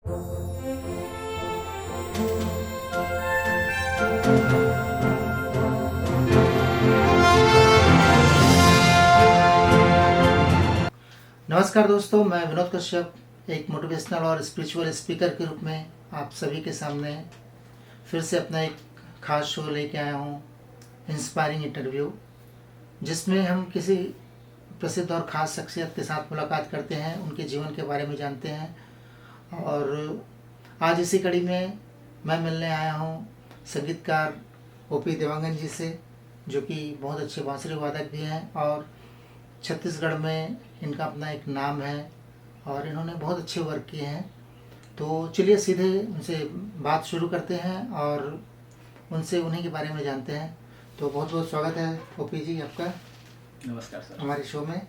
नमस्कार दोस्तों, मैं विनोद कश्यप एक मोटिवेशनल और स्पिरिचुअल स्पीकर के रूप में आप सभी के सामने फिर से अपना एक ख़ास शो लेके आया हूँ, इंस्पायरिंग इंटरव्यू, जिसमें हम किसी प्रसिद्ध और ख़ास शख्सियत के साथ मुलाकात करते हैं, उनके जीवन के बारे में जानते हैं। और आज इसी कड़ी में मैं मिलने आया हूँ संगीतकार ओपी देवांगन जी से, जो कि बहुत अच्छे बांसुरी वादक भी हैं और छत्तीसगढ़ में इनका अपना एक नाम है और इन्होंने बहुत अच्छे वर्क किए हैं। तो चलिए सीधे उनसे बात शुरू करते हैं और उनसे उन्हीं के बारे में जानते हैं। तो बहुत बहुत स्वागत है ओपी जी आपका। नमस्कार सर। हमारे शो में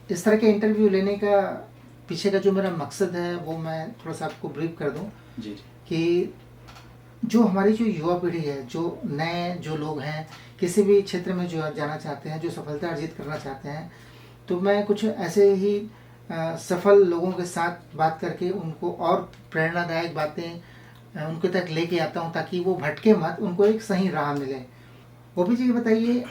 इस तरह के इंटरव्यू लेने का पीछे का जो मेरा मकसद है वो मैं थोड़ा सा आपको ब्रीफ कर दूं जी कि जो हमारी जो युवा पीढ़ी है, जो नए जो लोग हैं, किसी भी क्षेत्र में जो जाना चाहते हैं, जो सफलता अर्जित करना चाहते हैं, तो मैं कुछ ऐसे ही सफल लोगों के साथ बात करके उनको और प्रेरणादायक बातें उनके तक लेके आता हूँ, ताकि वो भटके मत, उनको एक सही राह मिले। ओपी जी, ये बताइए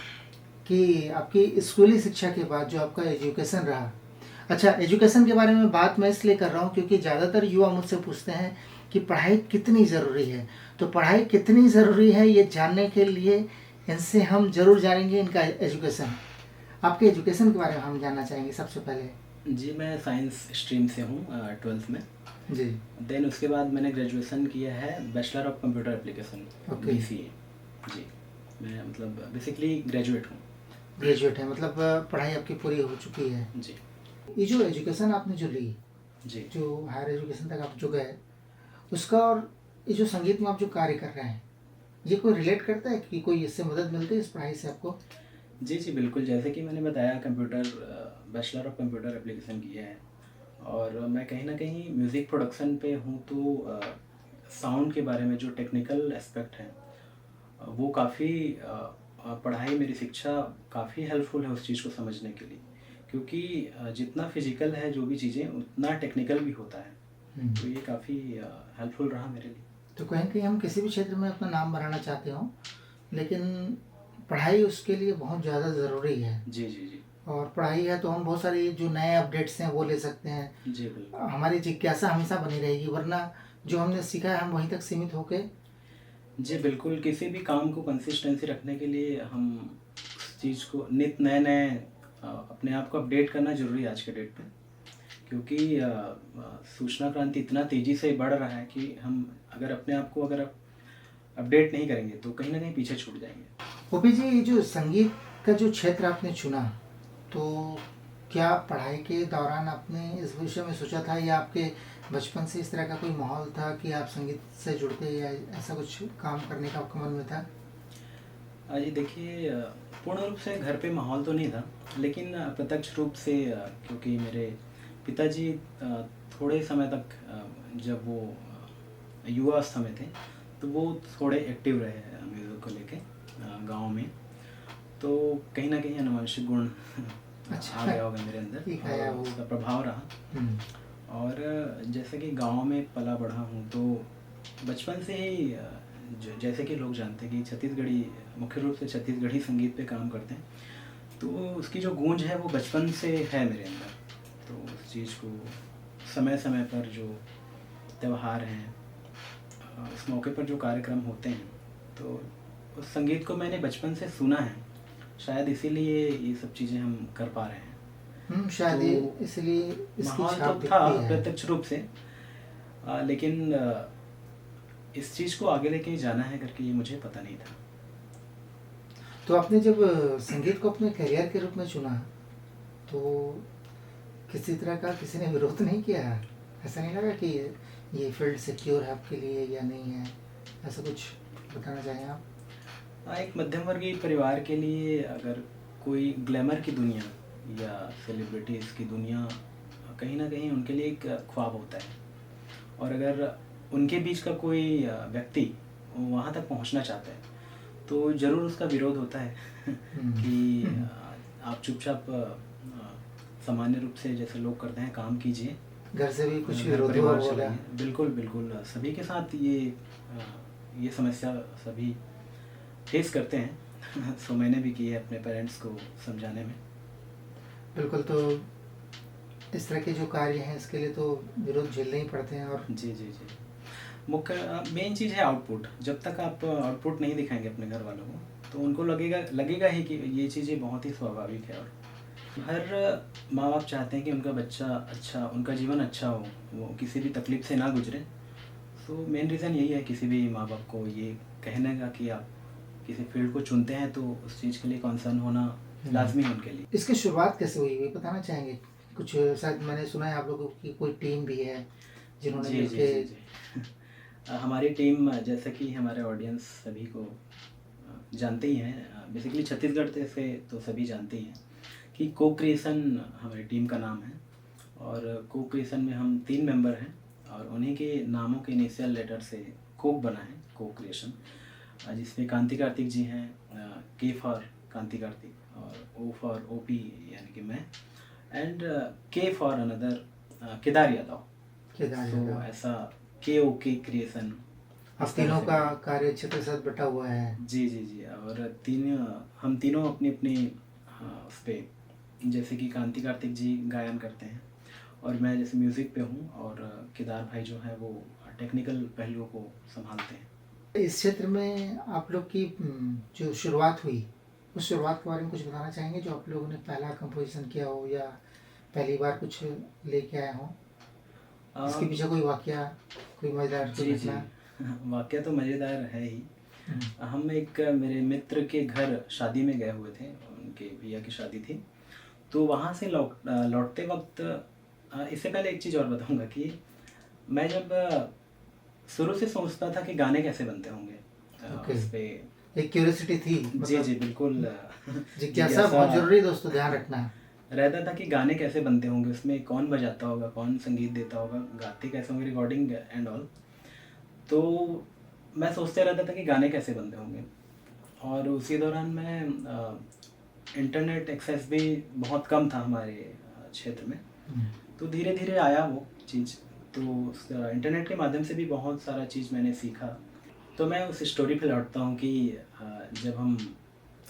कि आपकी स्कूली शिक्षा के बाद जो आपका एजुकेशन रहा, अच्छा, एजुकेशन के बारे में बात मैं इसलिए कर रहा हूँ क्योंकि ज़्यादातर युवा मुझसे पूछते हैं कि पढ़ाई कितनी ज़रूरी है। तो पढ़ाई कितनी ज़रूरी है ये जानने के लिए इनसे हम ज़रूर जानेंगे इनका एजुकेशन। आपके एजुकेशन के बारे में हम जानना चाहेंगे सबसे पहले। जी, मैं साइंस स्ट्रीम से हूँ 12th में जी। देन उसके बाद मैंने ग्रेजुएशन किया है bachelor of computer application BCA। जी, मैं मतलब बेसिकली ग्रेजुएट हूँ। ग्रेजुएट है, मतलब पढ़ाई आपकी पूरी हो चुकी है। जी। ये जो एजुकेशन आपने जो ली, जी, जो हायर एजुकेशन तक आप जो गए, उसका और ये जो संगीत में आप जो कार्य कर रहे हैं, ये कोई रिलेट करता है कि कोई इससे मदद मिलती है इस पढ़ाई से आपको? जी बिल्कुल। जैसे कि मैंने बताया बैचलर ऑफ कंप्यूटर एप्लीकेशन किया है और मैं कहीं ना कहीं म्यूज़िक प्रोडक्शन पे हूँ। तो साउंड के बारे में जो टेक्निकल एस्पेक्ट है वो काफ़ी पढ़ाई, मेरी शिक्षा काफ़ी हेल्पफुल है उस चीज़ को समझने के लिए, क्योंकि जितना फिजिकल है जो भी चीज़ें उतना टेक्निकल भी होता है। तो ये काफ़ी हेल्पफुल रहा मेरे लिए। तो कहीं कहीं हम किसी भी क्षेत्र में अपना नाम बनाना चाहते हो, लेकिन पढ़ाई उसके लिए बहुत ज़्यादा ज़रूरी है। जी जी जी। और पढ़ाई है तो हम बहुत सारी जो नए अपडेट्स हैं वो ले सकते हैं। जी बिल्कुल। हमारी जिज्ञासा हमेशा बनी रहेगी, वरना जो हमने सीखा है हम वहीं तक सीमित होके। जी बिल्कुल। किसी भी काम को कंसिस्टेंसी रखने के लिए हम उस चीज़ को नित नए नए अपने आप को अपडेट करना ज़रूरी है आज के डेट पे, क्योंकि सूचना क्रांति इतना तेज़ी से बढ़ रहा है कि हम अगर अपने आप को अगर अपडेट नहीं करेंगे तो कहीं ना कहीं पीछे छूट जाएंगे। ओपी जी, जो संगीत का जो क्षेत्र आपने चुना, तो क्या पढ़ाई के दौरान आपने इस विषय में सोचा था, या आपके बचपन से इस तरह का कोई माहौल था कि आप संगीत से जुड़ते, या ऐसा कुछ काम करने का आपके मन में था? जी देखिए, पूर्ण रूप से घर पे माहौल तो नहीं था, लेकिन प्रत्यक्ष रूप से क्योंकि मेरे पिताजी थोड़े समय तक जब वो युवा अवस्था में थे तो वो थोड़े एक्टिव रहे म्यूज़िक को लेके गांव में। तो कहीं ना कहीं आनुवंशिक गुण अच्छा, आ गया होगा मेरे अंदर ठीक है, और उसका प्रभाव रहा। और जैसे कि गांव में पला बढ़ा हूँ तो बचपन से ही जैसे कि लोग जानते हैं कि छत्तीसगढ़ी, मुख्य रूप से छत्तीसगढ़ी संगीत पे काम करते हैं, तो उसकी जो गूंज है वो बचपन से है मेरे अंदर। तो उस चीज़ को समय समय पर जो त्यौहार हैं, उस मौके पर जो कार्यक्रम होते हैं, तो उस संगीत को मैंने बचपन से सुना है। शायद इसीलिए ये सब चीज़ें हम कर पा रहे हैं। शायद तो इसलिए इसकी माहौल छाप तो था दिखती है। प्रत्यक्ष रूप से, लेकिन इस चीज़ को आगे लेके जाना है करके ये मुझे पता नहीं था। तो आपने जब संगीत को अपने करियर के रूप में चुना, तो किसी तरह का किसी ने विरोध नहीं किया? ऐसा नहीं लगा कि ये फील्ड सिक्योर है आपके लिए या नहीं है? ऐसा कुछ बताना चाहें आप? एक मध्यम वर्गीय परिवार के लिए अगर कोई ग्लैमर की दुनिया या सेलिब्रिटीज़ की दुनिया कहीं ना कहीं उनके लिए एक ख्वाब होता है, और अगर उनके बीच का कोई व्यक्ति वहाँ तक पहुँचना चाहता है तो ज़रूर उसका विरोध होता है कि आप चुपचाप सामान्य रूप से जैसे लोग करते हैं काम कीजिए घर से भी कुछ घर विरोध हुआ परिवार चल बोला? रही है। बिल्कुल, बिल्कुल सभी के साथ ये समस्या सभी फेस करते हैं। सो मैंने भी की है अपने पेरेंट्स को समझाने में। बिल्कुल, तो इस तरह के जो कार्य हैं इसके लिए तो विरोध झेलने ही पड़ते हैं। और जी, जी, जी। मुख्य मेन चीज़ है आउटपुट। जब तक आप आउटपुट नहीं दिखाएँगे अपने घर वालों को, तो उनको लगेगा लगेगा ही कि ये चीज़ें बहुत ही स्वाभाविक है। और हर माँ-बाप चाहते हैं कि उनका बच्चा अच्छा, उनका जीवन अच्छा हो, वो किसी भी तकलीफ़ से ना गुज़रे। सो मेन रीज़न यही है किसी भी माँ-बाप को ये कहने का कि आप किसी फ़ील्ड को चुनते हैं तो उस चीज़ के लिए कंसर्न होना लाज़मी है उनके लिए। इसकी शुरुआत कैसे हुई, ये बताना चाहेंगे? कुछ शायद मैंने सुना है आप लोगों की कोई टीम भी है जिन्होंने जी, जी, मिलके। जी, जी। हमारी टीम जैसे कि हमारे ऑडियंस सभी को जानते ही हैं। बेसिकली छत्तीसगढ़ से तो सभी जानते ही हैं कि को क्रिएशन हमारी टीम का नाम है। और को क्रिएशन में हम 3 मेंबर हैं और उन्हीं के नामों के इनिशियल लेटर से कोक बना है, को क्रिएशन। जिसमें कांति कार्तिक जी हैं, के फॉर कांति कार्तिक और ओ फॉर ओपी यानी कि मैं, एंड के फॉर अनदर केदार यादव। केदार सो यादव। ऐसा के ओ के क्रिएशन। अब तीनों का कार्य क्षेत्र के साथ बटा हुआ है। जी, जी, जी। और हम तीनों अपनी उस पे, जैसे कि कांति कार्तिक जी गायन करते हैं और मैं जैसे म्यूज़िक पे हूँ, और केदार भाई जो हैं वो टेक्निकल पहलुओं को संभालते हैं। इस क्षेत्र में आप लोग की जो शुरुआत हुई, उस शुरुआत के बारे में कुछ बताना चाहेंगे? जो आप लोगों ने पहला कंपोजिशन किया हो या पहली बार कुछ लेके आए हों, इसके पीछे कोई वाकया, कोई मजेदार जी, जी। घटना? वाकया तो मज़ेदार है ही। हम एक मेरे मित्र के घर शादी में गए हुए थे, उनके भैया की शादी थी। तो वहाँ से लौटते वक़्त इससे पहले एक चीज़ और बताऊँगा कि मैं जब शुरू से सोचता था कि गाने कैसे बनते होंगे, ओके, उस पे एक क्यूरियोसिटी थी, जी, मतलब जी, बिल्कुल। जिज्ञासा बहुत जरूरी है दोस्तों, ध्यान रखना। रहता था कि गाने कैसे बनते होंगे, उसमें कौन बजाता होगा, कौन संगीत देता होगा, गाते कैसे होंगे, रिकॉर्डिंग एंड ऑल। तो मैं सोचते रहता था कि गाने कैसे बनते होंगे। और उसी दौरान मैं इंटरनेट एक्सेस भी बहुत कम था हमारे क्षेत्र में। तो धीरे धीरे आया वो चीज़। तो इंटरनेट के माध्यम से भी बहुत सारा चीज़ मैंने सीखा। तो मैं उस स्टोरी पे लौटता हूँ कि जब हम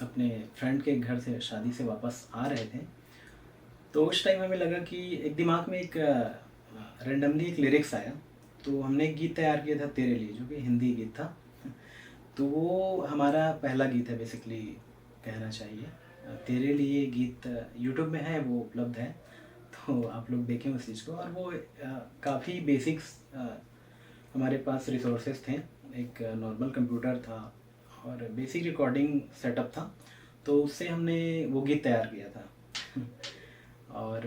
अपने फ्रेंड के घर से शादी से वापस आ रहे थे, तो उस टाइम हमें लगा कि एक दिमाग में एक रेंडमली एक लिरिक्स आया। तो हमने एक गीत तैयार किया था तेरे लिए, जो कि हिंदी गीत था। तो वो हमारा पहला गीत है बेसिकली, कहना चाहिए। तेरे लिए गीत यूट्यूब में है, वो उपलब्ध है, तो आप लोग देखें उस चीज़ को। और वो काफ़ी बेसिक्स हमारे पास रिसोर्सेज थे। एक नॉर्मल कंप्यूटर था और बेसिक रिकॉर्डिंग सेटअप था, तो उससे हमने वो गीत तैयार किया था। और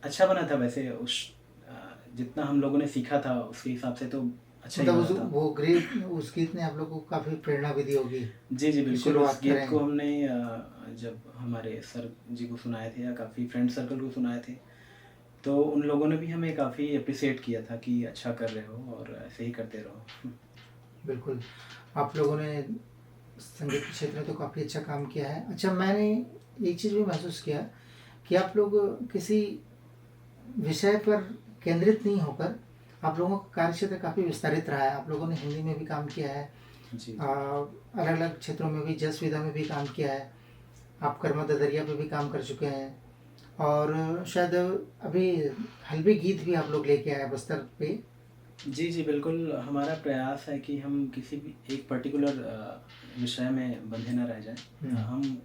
अच्छा बना था वैसे। जितना हम लोगों ने सीखा था उसके हिसाब से तो अच्छा ही मतलब बना था। वो ग्रेट, उस गीत ने आप लोग को काफी प्रेरणा भी दी होगी जी, जी, कि बिल्कुल। उस शुरुआत गीत करें। को हमने जब हमारे सर जी को सुनाए थे या काफ़ी फ्रेंड सर्कल को सुनाए थे, तो उन लोगों ने भी हमें काफ़ी एप्रिशिएट किया था कि अच्छा कर रहे हो और ऐसे ही करते रहो। बिल्कुल, आप लोगों ने संगीत के क्षेत्र में तो काफ़ी अच्छा काम किया है। अच्छा, मैंने एक चीज़ भी महसूस किया कि आप लोग किसी विषय पर केंद्रित नहीं होकर, आप लोगों का कार्य क्षेत्र काफ़ी विस्तारित रहा है। आप लोगों ने हिंदी में भी काम किया है, जी, जी। अलग अलग क्षेत्रों में भी, जस विधा में भी काम किया है, आप कर्मा ददरिया पे भी काम कर चुके हैं, और शायद अभी हल्बी गीत भी आप लोग लेके आए बस्तर पे। जी, जी, बिल्कुल। हमारा प्रयास है कि हम किसी भी एक पर्टिकुलर विषय में बंधे ना रह जाएँ। हम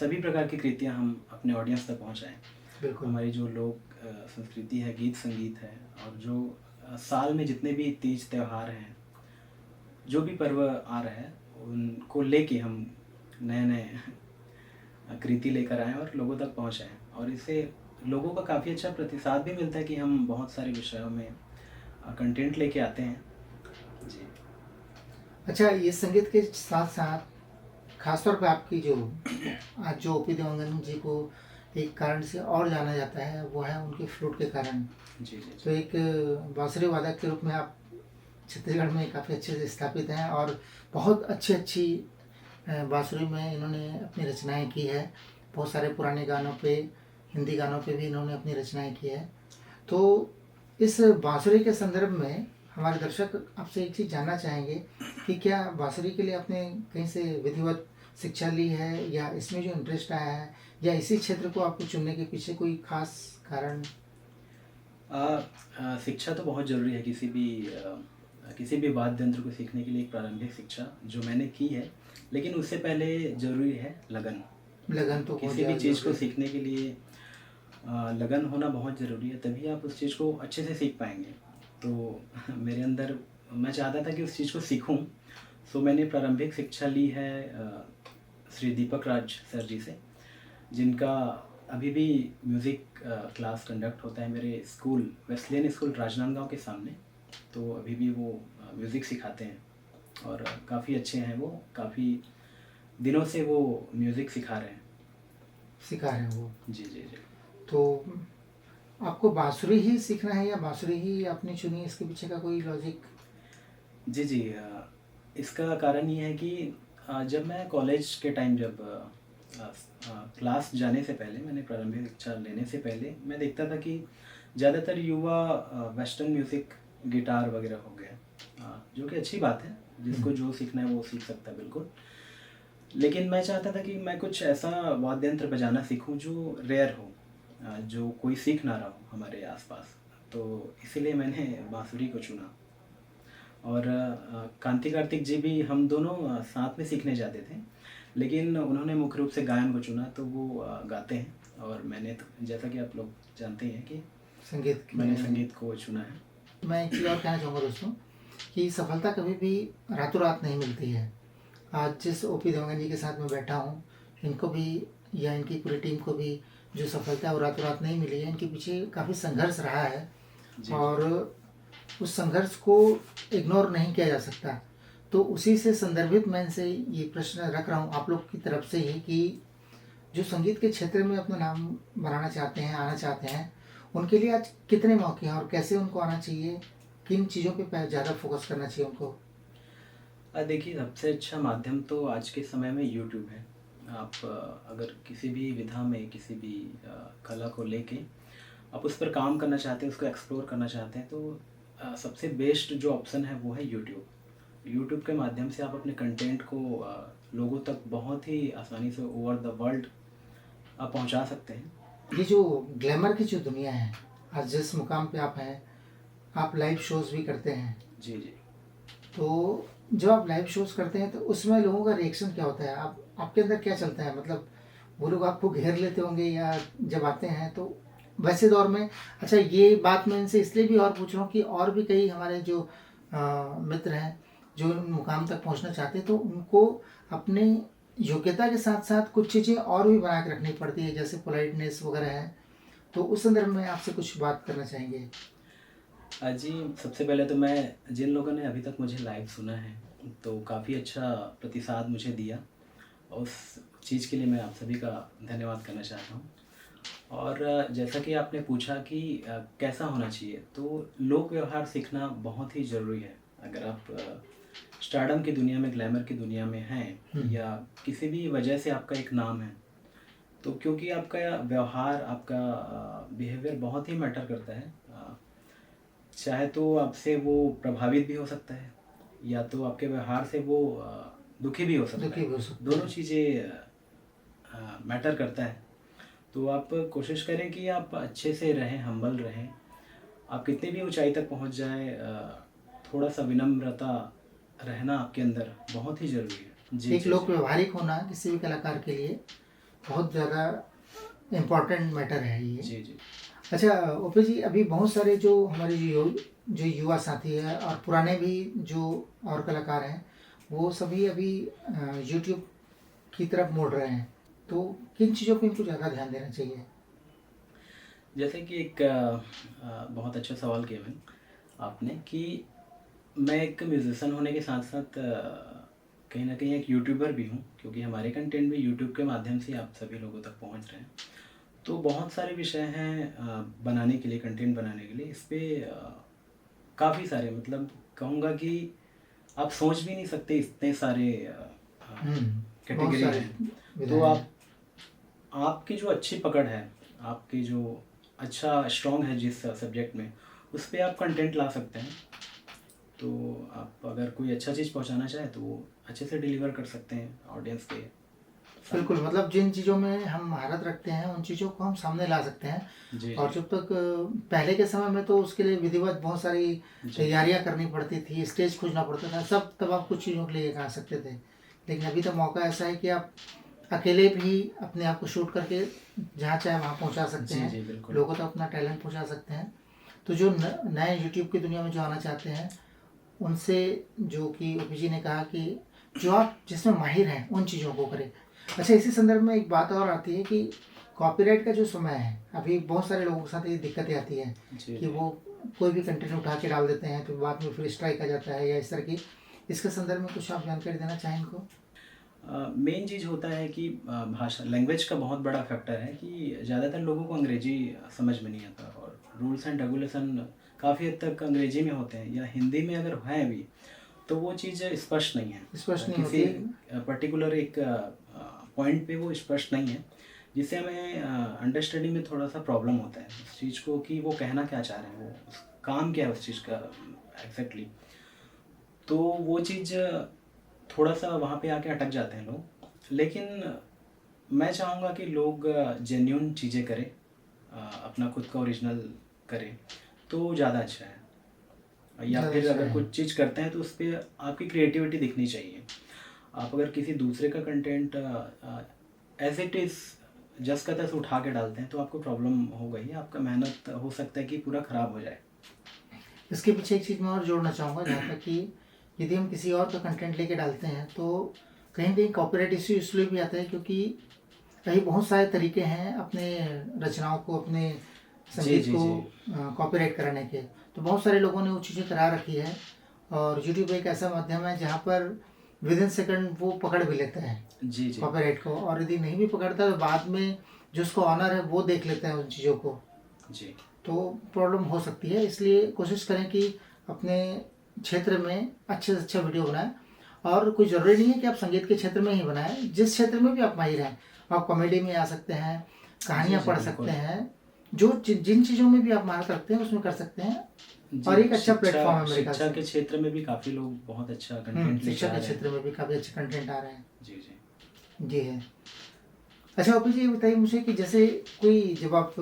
सभी प्रकार की कृतियाँ हम अपने ऑडियंस तक पहुँचाएँ। बिल्कुल। हमारी जो लोक संस्कृति है, गीत संगीत है, और जो साल में जितने भी तीज त्योहार हैं, जो भी पर्व आ रहा है, उनको लेके हम नए-नए कृति लेकर आएँ और लोगों तक पहुँचाएँ। और इससे लोगों का काफ़ी अच्छा प्रतिसाद भी मिलता है कि हम बहुत सारे विषयों में कंटेंट लेके आते हैं। जी। अच्छा, ये संगीत के साथ साथ खासतौर पे आपकी जो आज जो ओपी देवांगन जी को एक कारण से और जाना जाता है, वो है उनके फ्लूट के कारण। जी, जी, तो जी। एक बांसुरी वादक के रूप में आप छत्तीसगढ़ में काफ़ी अच्छे से स्थापित हैं, और बहुत अच्छी अच्छी बांसुरी में इन्होंने अपनी रचनाएं की है। बहुत सारे पुराने गानों पे, हिंदी गानों पे भी इन्होंने अपनी रचनाएं की है। तो इस बांसुरी के संदर्भ में हमारे दर्शक आपसे एक चीज़ जानना चाहेंगे कि क्या बांसुरी के लिए आपने कहीं से विधिवत शिक्षा ली है, या इसमें जो इंटरेस्ट आया है, या इसी क्षेत्र को आपको चुनने के पीछे कोई खास कारण? शिक्षा तो बहुत ज़रूरी है किसी भी वाद्य यंत्र को सीखने के लिए। एक प्रारंभिक शिक्षा जो मैंने की है, लेकिन उससे पहले ज़रूरी है लगन। लगन तो बहुत किसी भी ज़्यादा चीज़ को ज़रूरी है। सीखने के लिए लगन होना बहुत ज़रूरी है, तभी आप उस चीज़ को अच्छे से सीख पाएंगे। तो मेरे अंदर, मैं चाहता था कि उस चीज़ को सीखूं, सो मैंने प्रारंभिक शिक्षा ली है श्री दीपक राज सर जी से, जिनका अभी भी म्यूज़िक क्लास कंडक्ट होता है मेरे स्कूल, वेस्लियन स्कूल राजनांदगांव के सामने। तो अभी भी वो म्यूज़िक सिखाते हैं और काफ़ी अच्छे हैं वो, काफ़ी दिनों से वो म्यूज़िक सिखा रहे हैं। सिखा रहे हैं वो। जी जी जी। तो आपको बांसुरी ही सीखना है, या बांसुरी ही आपने चुनी, इसके पीछे का कोई लॉजिक? जी जी, इसका कारण ये है कि जब मैं कॉलेज के टाइम, जब क्लास जाने से पहले, मैंने प्रारंभिक शिक्षा लेने से पहले मैं देखता था कि ज़्यादातर युवा वेस्टर्न म्यूज़िक, गिटार वगैरह हो गया, जो कि अच्छी बात है, जिसको जो सीखना है वो सीख सकता है बिल्कुल। लेकिन मैं चाहता था कि मैं कुछ ऐसा वाद्य यंत्र बजाना सीखूं जो रेयर हो, जो कोई सीख ना रहा हो हमारे आसपास। तो इसीलिए मैंने बांसुरी को चुना। और कांति कार्तिक जी भी, हम दोनों साथ में सीखने जाते थे, लेकिन उन्होंने मुख्य रूप से गायन को चुना, तो वो गाते हैं, और मैंने तो, जैसा कि आप लोग जानते हैं कि संगीत मैंने संगीत को चुना है। मैं एक चीज़ और कहना चाहूँगा दोस्तों, कि सफलता कभी भी रातों रात नहीं मिलती है। आज जिस ओपी देवगन जी के साथ मैं बैठा हूँ, इनको भी, या इनकी पूरी टीम को भी, जो सफलता है वो रातों रात नहीं मिली है। इनके पीछे काफ़ी संघर्ष रहा है, जी और उस संघर्ष को इग्नोर नहीं किया जा सकता। तो उसी से संदर्भित मैं इनसे ये प्रश्न रख रहा हूँ आप लोग की तरफ से ही, कि जो संगीत के क्षेत्र में अपना नाम बनाना चाहते हैं, आना चाहते हैं, उनके लिए आज कितने मौके हैं और कैसे उनको आना चाहिए? किन चीज़ों पे ज़्यादा फोकस करना चाहिए उनको? देखिए, सबसे अच्छा माध्यम तो आज के समय में यूट्यूब है। आप अगर किसी भी विधा में, किसी भी कला को लेके आप उस पर काम करना चाहते हैं, उसको एक्सप्लोर करना चाहते हैं, तो सबसे बेस्ट जो ऑप्शन है वो है यूट्यूब। यूट्यूब के माध्यम से आप अपने कंटेंट को लोगों तक बहुत ही आसानी से ओवर द वर्ल्ड आप पहुंचा सकते हैं। ये जो ग्लैमर की जो दुनिया है, आज जिस मुकाम पे आप हैं, आप लाइव शोज़ भी करते हैं। जी जी। तो जब आप लाइव शोज़ करते हैं तो उसमें लोगों का रिएक्शन क्या होता है? आपके अंदर क्या चलता है? मतलब वो लोग आपको घेर लेते होंगे, या जब आते हैं तो वैसे दौर में? अच्छा, ये बात मैं इनसे इसलिए भी और पूछ रहा हूँ कि और भी कई हमारे जो मित्र हैं जो उन मुकाम तक पहुँचना चाहते हैं, तो उनको अपने योग्यता के साथ साथ कुछ चीज़ें और भी बना के रखनी पड़ती है, जैसे पोलाइटनेस वगैरह है। तो उस संदर्भ में आपसे कुछ बात करना चाहेंगे? जी, सबसे पहले तो मैं, जिन लोगों ने अभी तक मुझे लाइव सुना है, तो काफ़ी अच्छा प्रतिसाद मुझे दिया, और उस चीज़ के लिए मैं आप सभी का धन्यवाद करना चाहता हूँ। और जैसा कि आपने पूछा कि कैसा होना चाहिए, तो लोक व्यवहार सीखना बहुत ही ज़रूरी है। अगर आप स्टारडम की दुनिया में, ग्लैमर की दुनिया में हैं, या किसी भी वजह से आपका एक नाम है, तो क्योंकि आपका व्यवहार, आपका बिहेवियर बहुत ही मैटर करता है। चाहे तो आपसे वो प्रभावित भी हो सकता है, या तो आपके व्यवहार से वो दुखी भी हो सकता दुखी है। भी हो सकता दोनों है। चीज़ें मैटर करता है। तो आप कोशिश करें कि आप अच्छे से रहें, हम्बल रहें। आप कितनी भी ऊंचाई तक पहुंच जाएं, थोड़ा सा विनम्रता रहना आपके अंदर बहुत ही ज़रूरी है। जी एक जी लोक जी। व्यवहारिक होना किसी भी कलाकार के लिए बहुत ज़्यादा इम्पोर्टेंट मैटर है ये। जी जी। अच्छा ओपी जी, अभी बहुत सारे जो हमारे जो युवा साथी है, और पुराने भी जो और कलाकार हैं, वो सभी अभी यूट्यूब की तरफ मुड़ रहे हैं। तो किन चीज़ों पे इनको ज़्यादा ध्यान देना चाहिए? जैसे कि एक बहुत अच्छा सवाल किया मैंने आपने, कि मैं एक म्यूज़िशियन होने के साथ साथ कहीं ना कहीं एक यूट्यूबर भी हूँ, क्योंकि हमारे कंटेंट भी यूट्यूब के माध्यम से आप सभी लोगों तक पहुँच रहे हैं। तो बहुत सारे विषय हैं बनाने के लिए, कंटेंट बनाने के लिए। इस पर काफ़ी सारे, मतलब कहूँगा कि आप सोच भी नहीं सकते, इतने सारे बहुत कैटेगरी सारे हैं। तो विधाएं हैं। आपकी जो अच्छी पकड़ है, आपकी जो अच्छा स्ट्रॉन्ग है जिस सब्जेक्ट में, उस पे आप कंटेंट ला सकते हैं। तो आप अगर कोई अच्छा चीज़ पहुंचाना चाहें तो वो अच्छे से डिलीवर कर सकते हैं ऑडियंस के बिल्कुल, सामने। मतलब जिन चीज़ों में हम महारत रखते हैं उन चीज़ों को हम सामने ला सकते हैं। जी और जी जब तक पहले के समय में तो उसके लिए विधिवत बहुत सारी जी तैयारियां करनी पड़ती थी, स्टेज खोजना पड़ता था, सब तब आप कुछ चीज़ों के लिए गा सकते थे। लेकिन अभी तो मौका ऐसा है कि आप अकेले भी अपने आप को शूट करके जहाँ चाहे वहाँ पहुँचा सकते जी हैं, जी बिल्कुल। लोगों तक अपना टैलेंट पहुँचा सकते हैं। तो जो नए यूट्यूब की दुनिया में जो आना चाहते हैं उनसे, जो कि ओपी जी ने कहा कि जो आप जिसमें माहिर हैं उन चीज़ों को करें। अच्छा, इसी संदर्भ में एक बात और आती है कि कॉपीराइट का जो समय है, अभी बहुत सारे लोगों के साथ ये दिक्कतें आती हैं जी कि जी वो कोई भी कंटेंट उठा के डाल देते हैं, फिर बाद में फिर स्ट्राइक आ जाता है या इस तरह की। इसके संदर्भ में कुछ आप जानकारी देना चाहें इनको? मेन चीज़ होता है कि भाषा लैंग्वेज का बहुत बड़ा फैक्टर है कि ज़्यादातर लोगों को अंग्रेजी समझ में नहीं आता, और रूल्स एंड रेगुलेशन काफ़ी हद तक अंग्रेजी में होते हैं, या हिंदी में अगर हैं भी तो वो चीज़ स्पष्ट नहीं है। स्पष्ट नहीं किसी होती। पर्टिकुलर एक पॉइंट पे वो स्पष्ट नहीं है, जिससे हमें अंडरस्टैंडिंग में थोड़ा सा प्रॉब्लम होता है उस चीज़ को कि वो कहना क्या चाह रहे हैं, वो काम क्या है उस चीज़ का एग्जैक्टली। तो वो चीज़ थोड़ा सा वहाँ पे आके अटक जाते हैं लोग। लेकिन मैं चाहूँगा कि लोग जेन्यून चीज़ें करें, अपना खुद का ओरिजिनल करें तो ज़्यादा अच्छा है। या ज़्यादा फिर अच्छा अगर है। कुछ चीज़ करते हैं तो उस पर आपकी क्रिएटिविटी दिखनी चाहिए। आप अगर किसी दूसरे का कंटेंट एज इट इज़ जस का तस उठा के डालते हैं तो आपको प्रॉब्लम हो गई, आपका मेहनत हो सकता है कि पूरा ख़राब हो जाए। इसके पीछे एक चीज़ मैं और जोड़ना चाहूँगा, जहाँ तक कि यदि हम किसी और का कंटेंट लेके डालते हैं तो कहीं ना कहीं कॉपीराइट इश्यू इसलिए भी आता है क्योंकि कई बहुत सारे तरीके हैं अपने रचनाओं को, अपने जी संगीत जी को जी कॉपीराइट कराने के। तो बहुत सारे लोगों ने वो चीज़ें करा रखी है, और यूट्यूब एक ऐसा माध्यम है जहाँ पर विद इन सेकंड वो पकड़ भी लेते हैं जी जी कॉपीराइट को, और यदि नहीं भी पकड़ता तो बाद में जो उसको ऑनर है वो देख लेते हैं उन चीज़ों को। जी तो प्रॉब्लम हो सकती है, इसलिए कोशिश करें कि अपने क्षेत्र में अच्छे से अच्छा वीडियो बनाएं। और कोई ज़रूरी नहीं है कि आप संगीत के क्षेत्र में ही बनाएं, जिस क्षेत्र में भी आप माहिर हैं। आप कॉमेडी में आ सकते हैं, जी कहानियाँ जी पढ़ सकते बिल्कुल। हैं, जो जिन चीज़ों में भी आप महारत रखते हैं उसमें कर सकते हैं। जी और एक अच्छा शिक्षा प्लेटफॉर्म है मेरे ख्याल शिक्षा से। के क्षेत्र में भी काफ़ी लोग बहुत अच्छा कंटेंट लेके शिक्षा आ के रहे हैं। क्षेत्र में भी काफ़ी अच्छे कंटेंट आ रहे हैं। जी जी जी है। अच्छा ओपी जी, ये बताइए मुझे कि जैसे कोई जब आप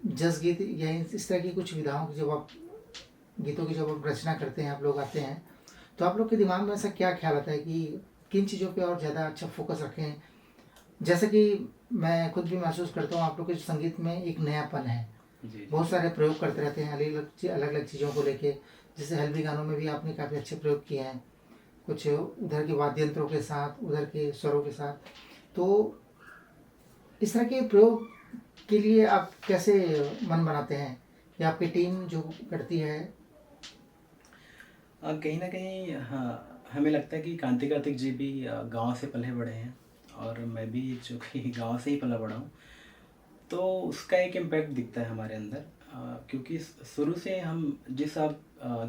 जस गीत या इस तरह की कुछ विधाओं की जब आप गीतों की जब आप रचना करते हैं, आप लोग आते हैं, तो आप लोग के दिमाग में ऐसा क्या ख्याल आता है कि किन चीज़ों पे और ज़्यादा अच्छा फोकस रखें? जैसे कि मैं खुद भी महसूस करता हूँ आप लोग के संगीत में एक नयापन है, जी जी बहुत सारे प्रयोग करते रहते हैं अलग अलग चीज़ों को लेके। जैसे हल्बी गानों में भी आपने काफ़ी अच्छे प्रयोग किए हैं, कुछ उधर के वाद्य यंत्रों के साथ, उधर के स्वरों के साथ। तो इस तरह के प्रयोग के लिए आप कैसे मन बनाते हैं, या आपकी टीम जो करती है? कहीं ना कहीं हाँ, हमें लगता है कि कांति कार्तिक जी भी गांव से पले बड़े हैं, और मैं भी जो कि गांव से ही पला बड़ा हूँ। तो उसका एक इम्पैक्ट दिखता है हमारे अंदर, क्योंकि शुरू से हम जिस आप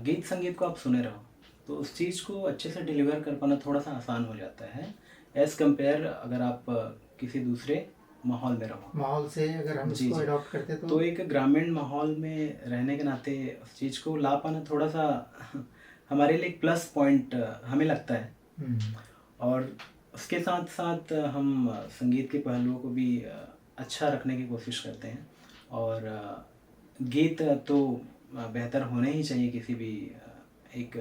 गीत संगीत को आप सुने रहो तो उस चीज़ को अच्छे से डिलीवर कर पाना थोड़ा सा आसान हो जाता है एज़ कंपेयर अगर आप किसी दूसरे माहौल में रहो। माहौल से अगर हम जी इसको जी। अडॉप्ट करते तो तो। एक ग्रामीण माहौल में रहने के नाते उस चीज़ को ला पाना थोड़ा सा हमारे लिए एक प्लस पॉइंट हमें लगता है। हम्म, और उसके साथ साथ हम संगीत के पहलुओं को भी अच्छा रखने की कोशिश करते हैं। और गीत तो बेहतर होने ही चाहिए किसी भी एक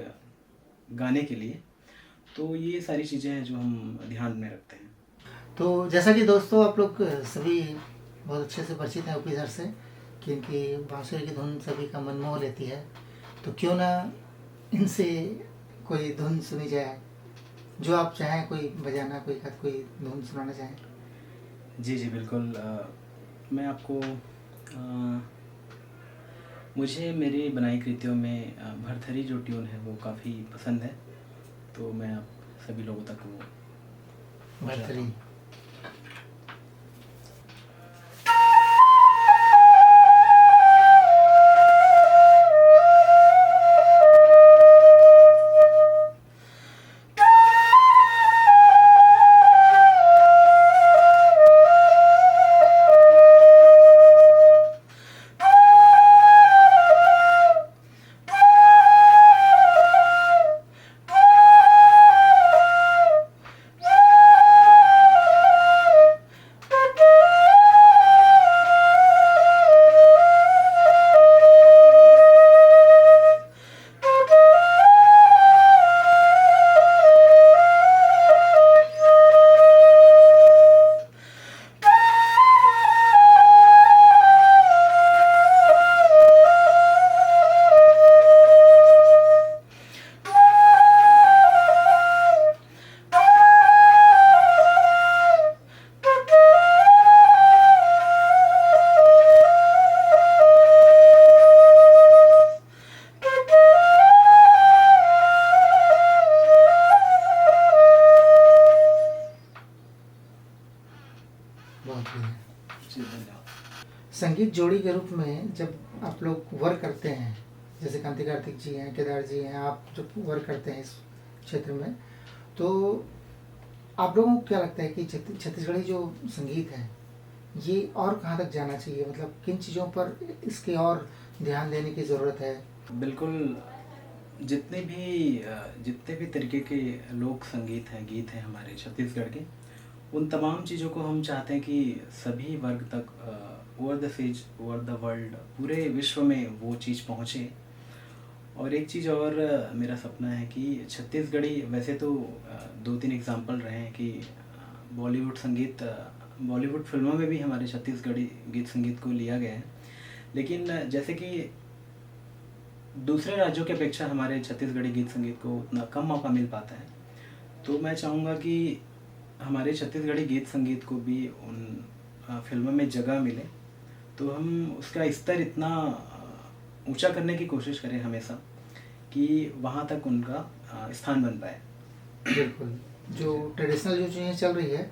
गाने के लिए। तो ये सारी चीज़ें हैं जो हम ध्यान में रखते हैं। तो जैसा कि दोस्तों आप लोग सभी बहुत अच्छे से परिचित हैं ओपी सर से, कि इनकी बांसुरी की धुन सभी का मन मोह लेती है। तो क्यों ना इनसे कोई धुन सुनी जाए, जो आप चाहें, कोई बजाना, कोई धुन सुनाना चाहें। जी जी बिल्कुल। मैं आपको मुझे मेरी बनाई कृतियों में भरथरी जो ट्यून है वो काफ़ी पसंद है, तो मैं आप सभी लोगों तक वो पहुँचाता भरतरी। हूँ। संगीत जोड़ी के रूप में जब आप लोग वर्क करते हैं, जैसे कांति कार्तिक जी हैं, केदार जी हैं, आप जब वर्क करते हैं इस क्षेत्र में, तो आप लोगों को क्या लगता है कि छत्तीसगढ़ी जो संगीत है ये और कहाँ तक जाना चाहिए? मतलब किन चीज़ों पर इसके और ध्यान देने की ज़रूरत है? बिल्कुल, जितने भी तरीके के लोक संगीत हैं, गीत हैं हमारे छत्तीसगढ़ के, उन तमाम चीज़ों को हम चाहते हैं कि सभी वर्ग तक over the sage, over the world, पूरे विश्व में वो चीज़ पहुँचे। और एक चीज़ और मेरा सपना है कि छत्तीसगढ़ी, वैसे तो 2-3 एग्ज़ाम्पल रहे हैं कि बॉलीवुड फ़िल्मों में भी हमारे छत्तीसगढ़ी गीत संगीत को लिया गया है। लेकिन जैसे कि दूसरे राज्यों की अपेक्षा हमारे छत्तीसगढ़ी गीत संगीत को उतना कम मौका मिल पाता है। तो मैं चाहूँगा कि हमारे छत्तीसगढ़ी गीत संगीत को भी उन फ़िल्मों में जगह मिले, तो हम उसका स्तर इतना ऊंचा करने की कोशिश करें हमेशा कि वहाँ तक उनका स्थान बन पाए। बिल्कुल, जो ट्रेडिशनल जो चीज़ें चल रही है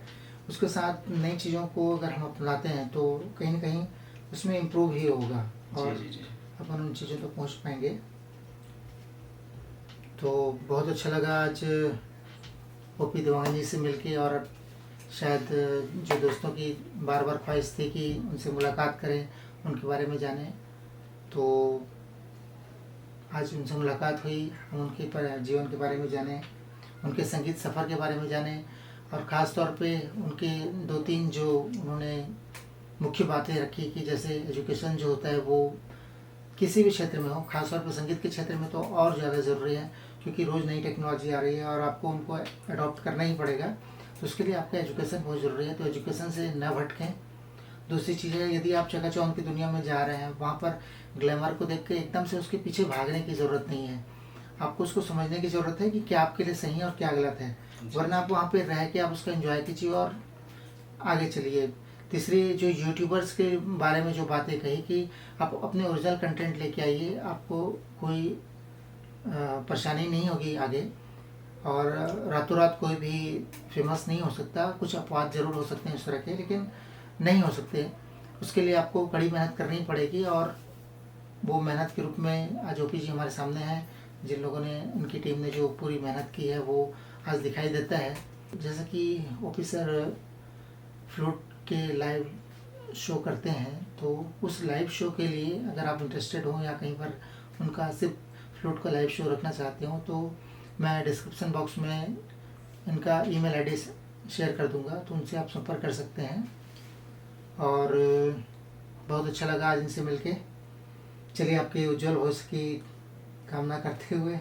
उसके साथ नई चीज़ों को अगर हम अपनाते हैं तो कहीं ना कहीं उसमें इम्प्रूव ही होगा और जी, जी, जी। अपन उन चीज़ों तक पहुँच पाएंगे। तो बहुत अच्छा लगा आज ओपी देवांगन जी से मिलके, और शायद जो दोस्तों की बार बार ख्वाहिश थी कि उनसे मुलाकात करें, उनके बारे में जानें, तो आज उनसे मुलाकात हुई। हम उनके जीवन के बारे में जानें, उनके संगीत सफ़र के बारे में जानें, और ख़ास तौर पे उनके 2-3 जो उन्होंने मुख्य बातें रखी कि जैसे एजुकेशन जो होता है वो किसी भी क्षेत्र में हो, खास तौर पर संगीत के क्षेत्र में तो और ज़्यादा ज़रूरी है, क्योंकि रोज़ नई टेक्नोलॉजी आ रही है और आपको उनको अडॉप्ट करना ही पड़ेगा। तो उसके लिए आपका एजुकेशन बहुत ज़रूरी है, तो एजुकेशन से न भटकें। दूसरी चीज़ है, यदि आप चकाचौंध की दुनिया में जा रहे हैं, वहाँ पर ग्लैमर को देख के एकदम से उसके पीछे भागने की ज़रूरत नहीं है। आपको उसको समझने की ज़रूरत है कि क्या आपके लिए सही है और क्या गलत है, वरना आप वहाँ पर रह के आप उसका एंजॉय कीजिए और आगे चलिए। तीसरी, जो यूट्यूबर्स के बारे में जो बातें कही कि आप अपने ओरिजिनल कंटेंट लेके आइए, आपको कोई परेशानी नहीं होगी आगे, और रातों रात कोई भी फेमस नहीं हो सकता। कुछ अपवाद ज़रूर हो सकते हैं इस तरह के, लेकिन नहीं हो सकते। उसके लिए आपको कड़ी मेहनत करनी पड़ेगी, और वो मेहनत के रूप में आज ओपी जी हमारे सामने हैं। जिन लोगों ने, उनकी टीम ने जो पूरी मेहनत की है वो आज दिखाई देता है। जैसे कि ओपी सर फ्लूट के लाइव शो करते हैं, तो उस लाइव शो के लिए अगर आप इंटरेस्टेड हो या कहीं पर उनका सिर्फ फ्लूट का लाइव शो रखना चाहते हो, तो मैं डिस्क्रिप्शन बॉक्स में इनका ईमेल आईडी शेयर कर दूंगा, तो उनसे आप संपर्क कर सकते हैं। और बहुत अच्छा लगा आज इनसे मिलके। चलिए, आपके उज्जवल भविष्य की कामना करते हुए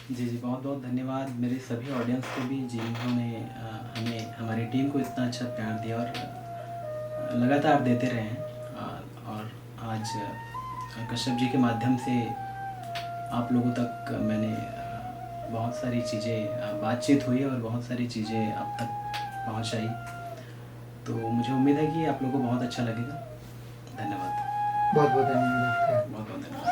जी, जी, बहुत बहुत धन्यवाद मेरे सभी ऑडियंस को भी, जिन्होंने हमें, हमारी टीम को इतना अच्छा प्यार दिया और लगातार देते रहे हैं। और आज कश्यप जी के माध्यम से आप लोगों तक मैंने बहुत सारी चीज़ें, बातचीत हुई और बहुत सारी चीज़ें आप तक पहुंचाई। तो मुझे उम्मीद है कि आप लोगों को बहुत अच्छा लगेगा। धन्यवाद। बहुत बहुत धन्यवाद आपका। बहुत बहुत धन्यवाद।